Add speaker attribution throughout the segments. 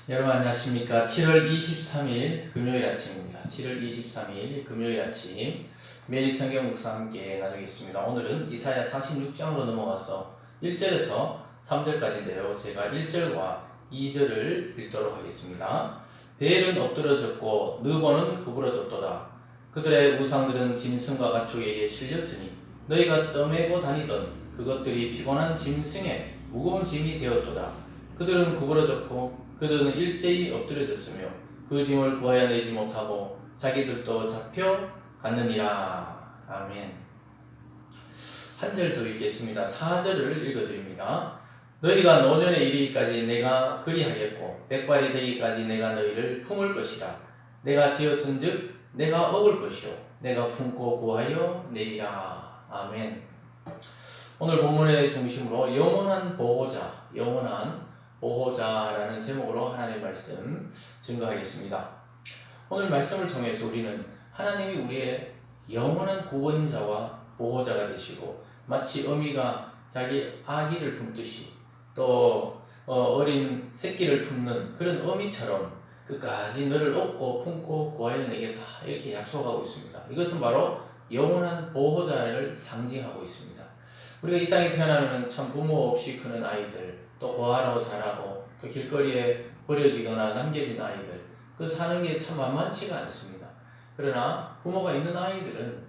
Speaker 1: 여러분 안녕하십니까. 7월 23일 금요일 아침입니다. 7월 23일 금요일 아침 매일 성경 묵상 함께 나누겠습니다. 오늘은 이사야 46장으로 넘어가서 1절에서 3절까지인데요. 제가 1절과 2절을 읽도록 하겠습니다. 베엘은 엎드러졌고 느보는 구부러졌도다. 그들의 우상들은 짐승과 가축에게 실렸으니 너희가 떠매고 다니던 그것들이 피곤한 짐승의 무거운 짐이 되었도다. 그들은 구부러졌고 그들은 일제히 엎드려졌으며 그 짐을 구하여 내지 못하고 자기들도 잡혀갔느니라. 아멘. 한 절 더 읽겠습니다. 4절을 읽어드립니다. 너희가 노년에 이르기까지 내가 그리하겠고 백발이 되기까지 내가 너희를 품을 것이라. 내가 지었은즉 내가 먹을 것이요 내가 품고 구하여 내리라. 아멘. 오늘 본문의 중심으로 영원한 보호자라는 제목으로 하나님의 말씀 증거하겠습니다. 오늘 말씀을 통해서 우리는 하나님이 우리의 영원한 구원자와 보호자가 되시고 마치 어미가 자기 아기를 품듯이 또 어린 새끼를 품는 그런 어미처럼 끝까지 너를 업고 품고 구하여 내겠다 이렇게 약속하고 있습니다. 이것은 바로 영원한 보호자를 상징하고 있습니다. 우리가 이 땅에 태어나면 참 부모 없이 크는 아이들, 또 고아로 자라고 또 길거리에 버려지거나 남겨진 아이들, 그 사는 게 참 만만치가 않습니다. 그러나 부모가 있는 아이들은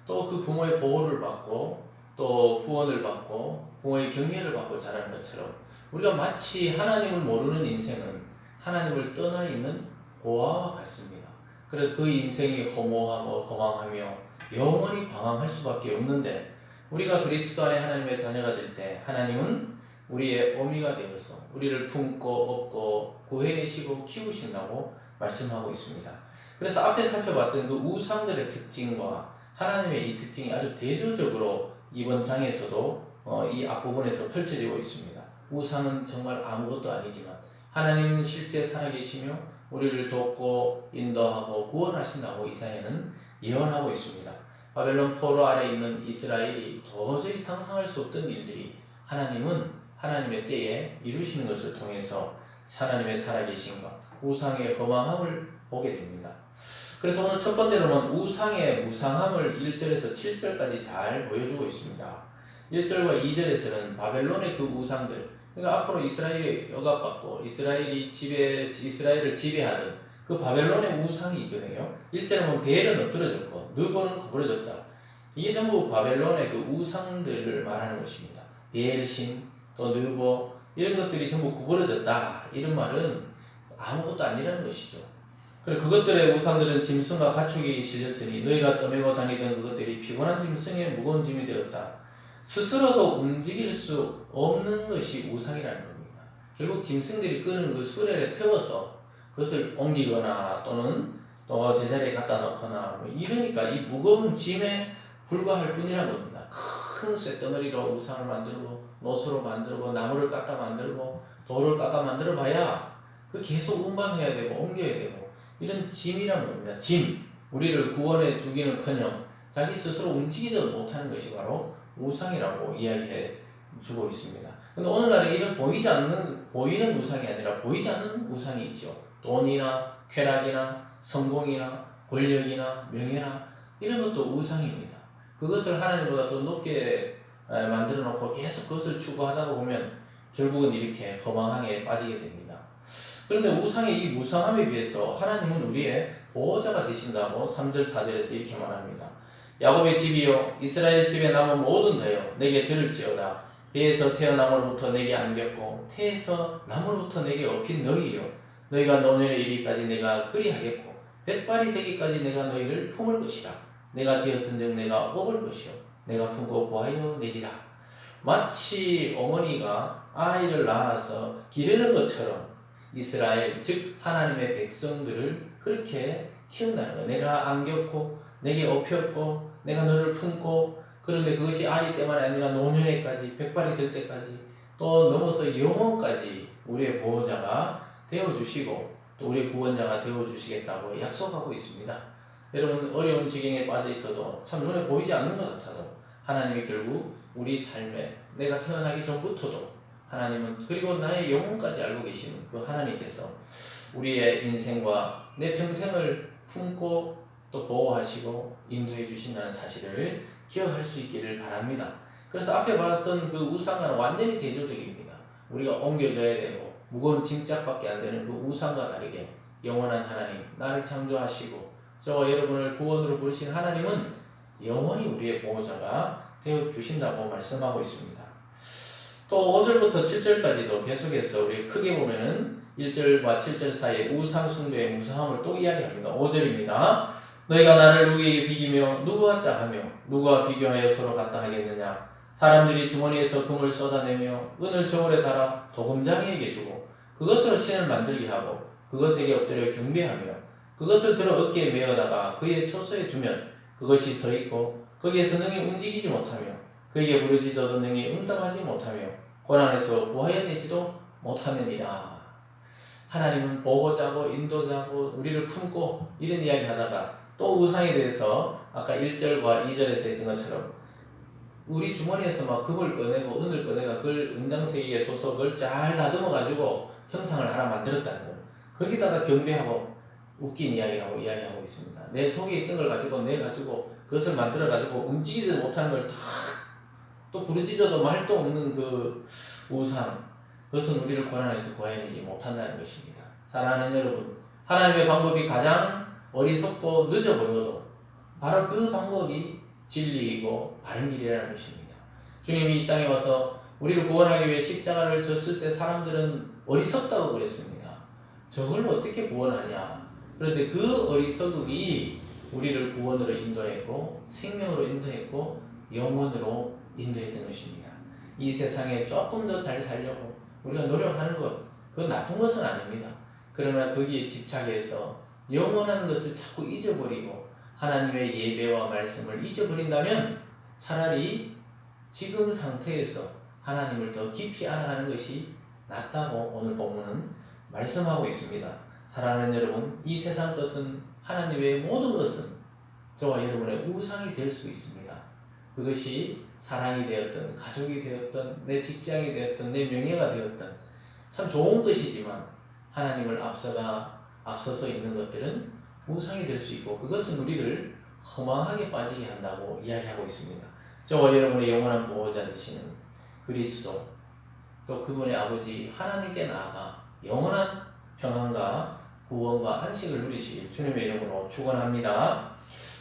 Speaker 1: 또 그 부모의 보호를 받고 또 후원을 받고 부모의 격려를 받고 자라는 것처럼 우리가 마치 하나님을 모르는 인생은 하나님을 떠나 있는 고아와 같습니다. 그래서 그 인생이 허무하고 허망하며 영원히 방황할 수밖에 없는데 우리가 그리스도 안에 하나님의 자녀가 될 때 하나님은 우리의 어미가 되어서 우리를 품고 업고 구해내시고 키우신다고 말씀하고 있습니다. 그래서 앞에 살펴봤던 그 우상들의 특징과 하나님의 이 특징이 아주 대조적으로 이번 장에서도 이 앞부분에서 펼쳐지고 있습니다. 우상은 정말 아무것도 아니지만 하나님은 실제 살아계시며 우리를 돕고 인도하고 구원하신다고 이사야는 예언하고 있습니다. 바벨론 포로 아래 있는 이스라엘이 도저히 상상할 수 없던 일들이 하나님은 하나님의 때에 이루시는 것을 통해서 하나님의 살아계신과 우상의 허망함을 보게 됩니다. 그래서 오늘 첫 번째로는 우상의 무상함을 1절에서 7절까지 잘 보여주고 있습니다. 1절과 2절에서는 바벨론의 그 우상들, 그러니까 앞으로 이스라엘이 억압받고 이스라엘을 지배하던 그 바벨론의 우상이 있거든요. 1절에 보면 베엘은 엎드러졌고 느보는 구부러졌다. 이게 전부 바벨론의 그 우상들을 말하는 것입니다. 베엘신 또 느보 이런 것들이 전부 구부러졌다. 이런 말은 아무것도 아니라는 것이죠. 그리고 그것들의 우상들은 짐승과 가축이 실렸으니 너희가 떠매고 다니던 그것들이 피곤한 짐승의 무거운 짐이 되었다. 스스로도 움직일 수 없는 것이 우상이라는 겁니다. 결국 짐승들이 끄는 그 수레를 태워서 그것을 옮기거나 또는 또 제자리에 갖다 놓거나 이러니까 이 무거운 짐에 불과할 뿐이라는 겁니다. 큰 쇳덩어리로 우상을 만들고 노수로 만들고 나무를 깎아 만들고 돌을 깎아 만들어 봐야 그 계속 운반해야 되고 옮겨야 되고 이런 짐이라는 겁니다. 짐, 우리를 구원해 주기는커녕 자기 스스로 움직이지 못하는 것이 바로 우상이라고 이야기해 주고 있습니다. 그런데 오늘날에 이런 보이는 우상이 아니라 보이지 않는 우상이 있죠. 돈이나 쾌락이나 성공이나 권력이나 명예나 이런 것도 우상입니다. 그것을 하나님보다 더 높게 만들어 놓고 계속 그것을 추구하다 보면 결국은 이렇게 허망하게 빠지게 됩니다. 그런데 우상의 이 무상함에 비해서 하나님은 우리의 보호자가 되신다고 3절 4절에서 이렇게 말합니다. 야곱의 집이요 이스라엘 집에 남은 모든 자여 내게 들을지어다. 배에서 태어남으로부터 내게 안겼고 태에서 남으로부터 내게 업힌 너희여 너희가 노년에 이르기까지 내가 그리하겠고 백발이 되기까지 내가 너희를 품을 것이라. 내가 지었은즉 내가 먹을 것이요 내가 품고 구하여 내리라. 마치 어머니가 아이를 낳아서 기르는 것처럼 이스라엘 즉 하나님의 백성들을 그렇게 키운다는 거예요. 내가 안겼고 내게 업혔고 내가 너를 품고 그런데 그것이 아이 때만이 아니라 노년에까지 백발이 될 때까지 또 넘어서 영원까지 우리의 보호자가 되어주시고 또 우리의 구원자가 되어주시겠다고 약속하고 있습니다. 여러분 어려운 지경에 빠져 있어도 참 눈에 보이지 않는 것 같아도 하나님이 결국 우리 삶에 내가 태어나기 전부터도 하나님은 그리고 나의 영혼까지 알고 계시는 그 하나님께서 우리의 인생과 내 평생을 품고 또 보호하시고 인도해 주신다는 사실을 기억할 수 있기를 바랍니다. 그래서 앞에 봤던 그 우상과는 완전히 대조적입니다. 우리가 옮겨져야 되고 무거운 짐짝밖에 안 되는 그 우상과 다르게 영원한 하나님, 나를 창조하시고 저와 여러분을 구원으로 부르신 하나님은 영원히 우리의 보호자가 되어 주신다고 말씀하고 있습니다. 또 5절부터 7절까지도 계속해서 우리 크게 보면은 1절과 7절 사이에 우상 숭배의 무서움을 또 이야기합니다. 5절입니다. 너희가 나를 누구에게 비기며 누구와 짜하며 누구와 비교하여 서로 같다 하겠느냐. 사람들이 주머니에서 금을 쏟아내며 은을 저울에 달아 도금장이에게 주고 그것으로 신을 만들게 하고 그것에게 엎드려 경배하며 그것을 들어 어깨에 메어다가 그의 처소에 두면 그것이 서 있고 거기에서 능히 움직이지 못하며 그에게 부르짖어도 능히 응답하지 못하며 고난에서 구하여내지도 못하느니라. 하나님은 보호자고 인도자고 우리를 품고 이런 이야기 하다가 또 우상에 대해서 아까 1절과 2절에서 했던 것처럼 우리 주머니에서 막 금을 꺼내고 은을 꺼내가 그걸 은장세기에 줘서 그걸 잘 다듬어 가지고 형상을 하나 만들었다는 거예요. 거기다가 경배하고 웃긴 이야기라고 이야기하고 있습니다. 내 속에 있던 걸 가지고 내 가지고 그것을 만들어 가지고 움직이지 못하는 걸 다 또 부르짖어도 말도 없는 그 우상, 그것은 우리를 고난에서 구해내지 못한다는 것입니다. 사랑하는 여러분, 하나님의 방법이 가장 어리석고 늦어보여도 바로 그 방법이 진리이고 바른 길이라는 것입니다. 주님이 이 땅에 와서 우리를 구원하기 위해 십자가를 졌을 때 사람들은 어리석다고 그랬습니다. 저걸 어떻게 구원하냐. 그런데 그 어리석음이 우리를 구원으로 인도했고 생명으로 인도했고 영원으로 인도했던 것입니다. 이 세상에 조금 더 잘 살려고 우리가 노력하는 것, 그건 나쁜 것은 아닙니다. 그러나 거기에 집착해서 영원한 것을 자꾸 잊어버리고 하나님의 예배와 말씀을 잊어버린다면 차라리 지금 상태에서 하나님을 더 깊이 알아가는 것이 낫다고 오늘 본문은 말씀하고 있습니다. 사랑하는 여러분, 이 세상 것은 하나님 외의 모든 것은 저와 여러분의 우상이 될 수 있습니다. 그것이 사랑이 되었든 가족이 되었든 내 직장이 되었든 내 명예가 되었든 참 좋은 것이지만 하나님을 앞서서 있는 것들은 우상이 될 수 있고 그것은 우리를 허망하게 빠지게 한다고 이야기하고 있습니다. 저와 여러분의 영원한 보호자 되시는 그리스도 또 그분의 아버지 하나님께 나아가 영원한 평안과 구원과 안식을 누리시길 주님의 이름으로 축원합니다.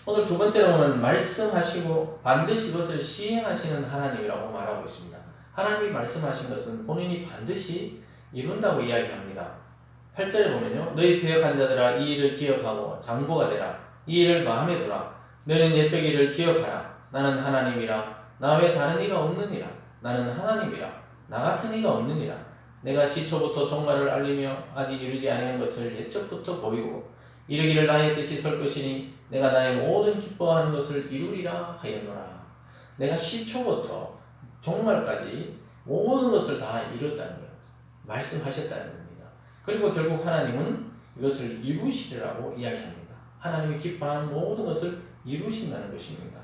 Speaker 1: 오늘 두 번째로는 말씀하시고 반드시 그것을 시행하시는 하나님이라고 말하고 있습니다. 하나님이 말씀하신 것은 본인이 반드시 이룬다고 이야기합니다. 8절에 보면요. 너희 배역한 자들아 이 일을 기억하고 장구가 되라. 이 일을 마음에 두라. 너는 옛적 일을 기억하라. 나는 하나님이라. 나 외 다른 이가 없느니라. 나는 하나님이라. 나 같은 이가 없느니라. 내가 시초부터 종말을 알리며 아직 이루지 아니한 것을 옛적부터 보이고 이르기를 나의 뜻이 설 것이니 내가 나의 모든 기뻐하는 것을 이루리라 하였노라. 내가 시초부터 종말까지 모든 것을 다 이뤘다는 거예요. 말씀하셨다는 겁니다. 그리고 결국 하나님은 이것을 이루시리라고 이야기합니다. 하나님이 기뻐하는 모든 것을 이루신다는 것입니다.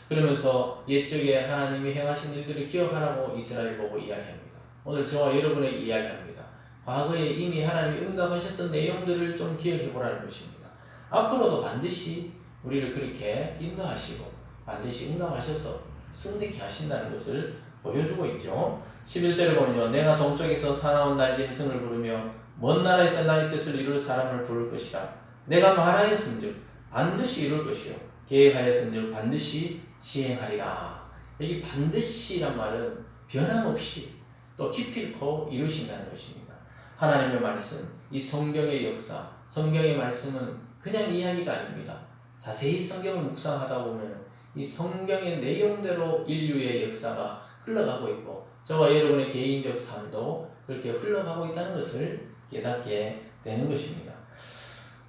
Speaker 1: 그러면서 옛적에 하나님이 행하신 일들을 기억하라고 이스라엘 보고 이야기합니다. 오늘 저와 여러분에게 이야기합니다. 과거에 이미 하나님이 응답하셨던 내용들을 좀 기억해 보라는 것입니다. 앞으로도 반드시 우리를 그렇게 인도하시고 반드시 응답하셔서 승리케 하신다는 것을 보여주고 있죠. 11절을 보면요. 내가 동쪽에서 사나운 날짐승을 부르며 먼 나라에서 나의 뜻을 이룰 사람을 부를 것이라. 내가 말하였은즉 반드시 이룰 것이요 계획하였은즉 반드시 시행하리라. 여기 반드시란 말은 변함없이 또 기필코 이루신다는 것입니다. 하나님의 말씀, 이 성경의 역사, 성경의 말씀은 그냥 이야기가 아닙니다. 자세히 성경을 묵상하다 보면 이 성경의 내용대로 인류의 역사가 흘러가고 있고 저와 여러분의 개인적 삶도 그렇게 흘러가고 있다는 것을 깨닫게 되는 것입니다.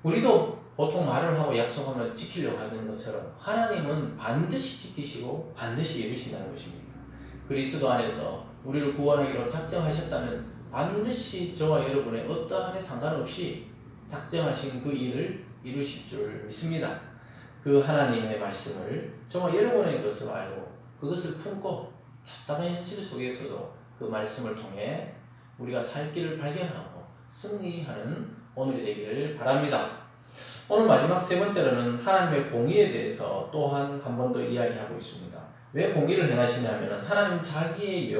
Speaker 1: 우리도 보통 말을 하고 약속하면 지키려고 하는 것처럼 하나님은 반드시 지키시고 반드시 이루신다는 것입니다. 그리스도 안에서 우리를 구원하기로 작정하셨다면 반드시 저와 여러분의 어떠함에 상관없이 작정하신 그 일을 이루실 줄 믿습니다. 그 하나님의 말씀을 저와 여러분의 것으로 알고 그것을 품고 답답한 현실 속에서도 그 말씀을 통해 우리가 살 길을 발견하고 승리하는 오늘이 되기를 바랍니다. 오늘 마지막 세 번째로는 하나님의 공의에 대해서 또한 한 번 더 이야기하고 있습니다. 왜 공의를 행하시냐면 하나님 자기의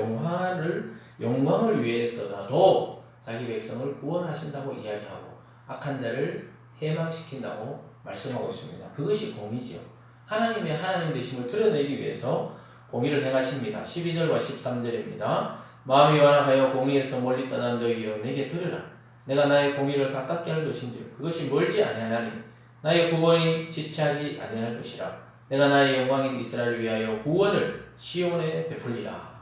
Speaker 1: 영광을 위해서라도 자기 백성을 구원하신다고 이야기하고 악한 자를 해망시킨다고 말씀하고 있습니다. 그것이 공의지요. 하나님의 하나님 되심을 드러내기 위해서 공의를 행하십니다. 12절과 13절입니다. 마음이 완악하여 공의에서 멀리 떠난 너희여 내게 들으라. 내가 나의 공의를 가깝게 할 것인지 그것이 멀지 아니하나니 나의 구원이 지체하지 아니할 것이라. 내가 나의 영광인 이스라엘을 위하여 구원을 시온에 베풀리라.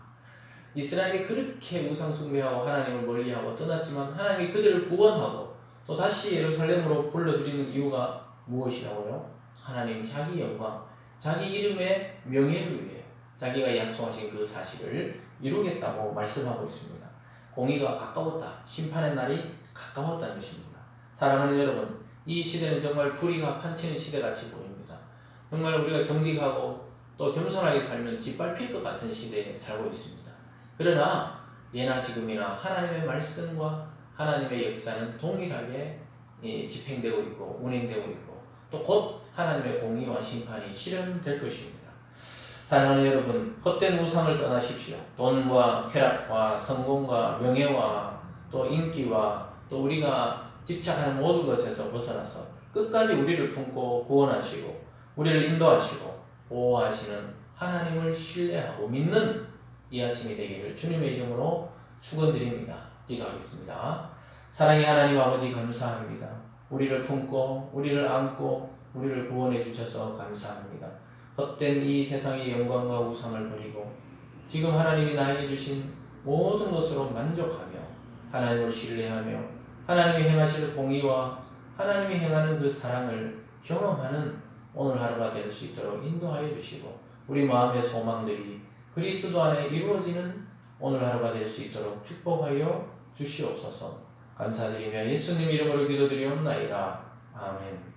Speaker 1: 이스라엘이 그렇게 우상 숭배하고 하나님을 멀리하고 떠났지만 하나님이 그들을 구원하고 또 다시 예루살렘으로 불러들이는 이유가 무엇이라고요? 하나님 자기 영광, 자기 이름의 명예를 위해 자기가 약속하신 그 사실을 이루겠다고 말씀하고 있습니다. 공의가 가까웠다. 심판의 날이 가까웠다는 것입니다. 사랑하는 여러분, 이 시대는 정말 불의가 판치는 시대같이 보입니다. 정말 우리가 정직하고 또 겸손하게 살면 짓밟힐 것 같은 시대에 살고 있습니다. 그러나 예나 지금이나 하나님의 말씀과 하나님의 역사는 동일하게 집행되고 있고 운행되고 있고 또 곧 하나님의 공의와 심판이 실현될 것입니다. 사랑하는 여러분, 헛된 우상을 떠나십시오. 돈과 쾌락과 성공과 명예와 또 인기와 또 우리가 집착하는 모든 것에서 벗어나서 끝까지 우리를 품고 구원하시고 우리를 인도하시고 보호하시는 하나님을 신뢰하고 믿는 이 아침이 되기를 주님의 이름으로 축원드립니다. 기도하겠습니다. 사랑의 하나님 아버지 감사합니다. 우리를 품고 우리를 안고 우리를 구원해 주셔서 감사합니다. 헛된 이 세상의 영광과 우상을 버리고 지금 하나님이 나에게 주신 모든 것으로 만족하며 하나님을 신뢰하며 하나님이 행하실 공의와 하나님이 행하는 그 사랑을 경험하는 오늘 하루가 될 수 있도록 인도하여 주시고 우리 마음의 소망들이 그리스도 안에 이루어지는 오늘 하루가 될 수 있도록 축복하여 주시옵소서. 감사드리며 예수님 이름으로 기도드리옵나이다. 아멘.